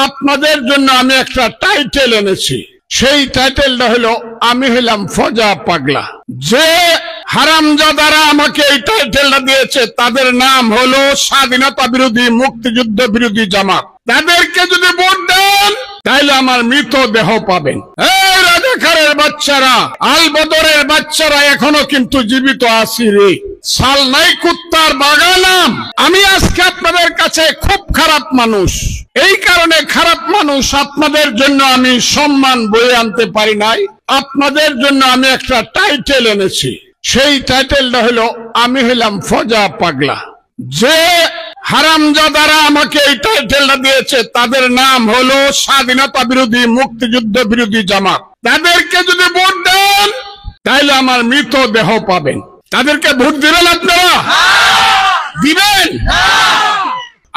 আপনাদের জন্য আমি একটা টাইটেল এনেছি। সেই টাইটেলটা হলো আমি হলাম ফজা পাগলা। যে হারামজাদারা আমাকে এই টাইটেলটা দিয়েছে তাদের নাম হলো স্বাধীনতা বিরোধী মুক্তিযুদ্ধ বিরোধী জামাত। তাদেরকে যদি ভোট দেন তাহলে আমার মৃতদেহ পাবেন। এই রাজাকারের বাচ্চারা, আল বদরের বাচ্চারা এখনো কিন্তু জীবিত আছি রে। সাল নাই কুত্তার বাগানাম। আমি আজকে আপনাদের কাছে খুব খারাপ মানুষ, এই কারণে খারাপ মানুষ আপনাদের জন্য আমি সম্মান বয়ে আনতে পারি নাই। আপনাদের জন্য আমি একটা টাইটেল এনেছি। সেই টাইটেলটা হলো আমি হলাম ফজা পাগলা। যে হারামজাদারা আমাকে এই টাইটেলটা দিয়েছে তাদের নাম হলো স্বাধীনতা বিরোধী মুক্তিযুদ্ধ বিরোধী জামাত। তাদেরকে যদি ভোট দেন তাহলে আমার মৃতদেহ পাবেন। তাদেরকে ভোট দিবেন আপনারা? দিবেন?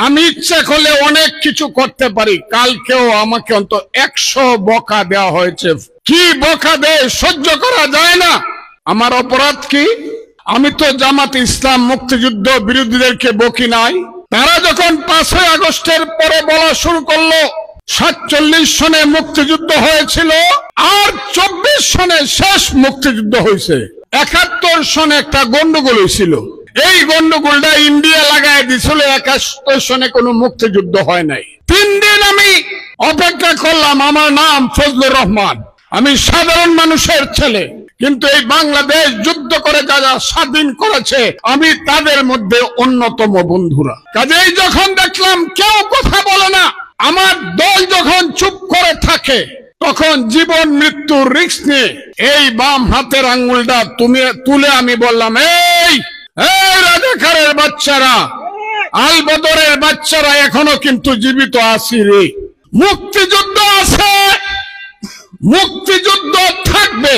আমি ইচ্ছা করলে অনেক কিছু করতে পারি। কালকেও আমাকে অন্তত 100 বকা দেওয়া হয়েছে। কি বকা দেয় সহ্য করা যায় না। আমার অপরাধ কি? আমি তো জামাত ইসলাম মুক্তিযুদ্ধ বিরোধীদেরকে বকি নাই। তারা যখন 5ই আগস্টের পরে বলা শুরু করলো 47 সনে মুক্তিযুদ্ধ হয়েছিল আর 24 সনে শেষ মুক্তিযুদ্ধ হয়েছে, 71 সনে একটা গন্ডগোল হয়েছিল। এই গন্ডগোলটা ইন্ডিয়া লাগাই দিছিল। 71 সনে কোনো মুক্তিযুদ্ধ হয় নাই। 3 দিন আমি অপেক্ষা করলাম। আমার নাম ফজলুর রহমান, আমি সাধারণ মানুষের ছেলে, কিন্তু এই বাংলাদেশ যুদ্ধ করে যারা স্বাধীন করেছে আমি তাদের মধ্যে অন্যতম বন্ধুরা। কাজেই যখন দেখলাম কেউ কথা বলে না, আমার দল যখন চুপ করে থাকে, তখন জীবন মৃত্যুর রিস্ক নিয়ে এই বাম হাতের আঙ্গুলটা তুলে আমি বললাম, এই রাজাকারের বাচ্চারা, আল বদরের বাচ্চারা এখনো কিন্তু জীবিত আছি রে। মুক্তিযুদ্ধ আছে, মুক্তিযুদ্ধ থাকবে।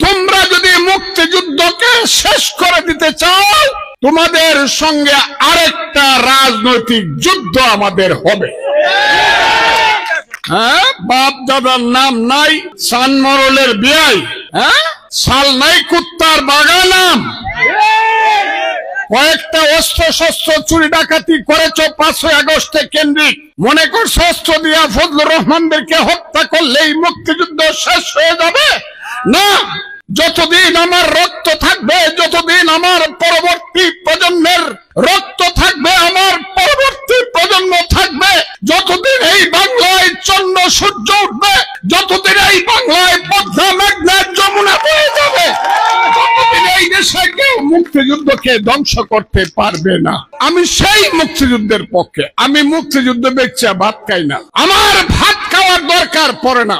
তোমরা যদি মুক্তিযুদ্ধকে শেষ করে দিতে চাও, তোমাদের সঙ্গে আরেকটা রাজনৈতিক যুদ্ধ আমাদের হবে। হ্যাঁ, বাপ দাদার নাম নাই, সানমরলের বিয়াই, সাল নাই কুত্তার বাগানাম। কয়েকটা অস্ত্র শস্ত্র চুরি ডাকাতি করেছ 5ই আগস্টে কেন্দ্রিক, মনে করছো অস্ত্র দিয়া ফজলুর রহমানদেরকে হত্যা করলেই মুক্তিযুদ্ধ শেষ হয়ে যাবে? না, যতদিন আমার রক্ত থাকবে, যতদিন আমার পরবর্তী প্রজন্মের রক্ত থাকবে, আমার পরবর্তী প্রজন্ম থাকবে, যতদিন এই বাংলায় চন্দ্র সূর্য উঠবে, যতদিন এই বাংলায় পদ্মা মেঘনা যমুনা বয়ে যাবে, ততদিন এই দেশে কেউ মুক্তিযুদ্ধকে ধ্বংস করতে পারবে না। আমি সেই মুক্তিযুদ্ধের পক্ষে। আমি মুক্তিযুদ্ধ বেচা ভাত খাই না, আমার ভাত খাওয়ার দরকার পড়ে না।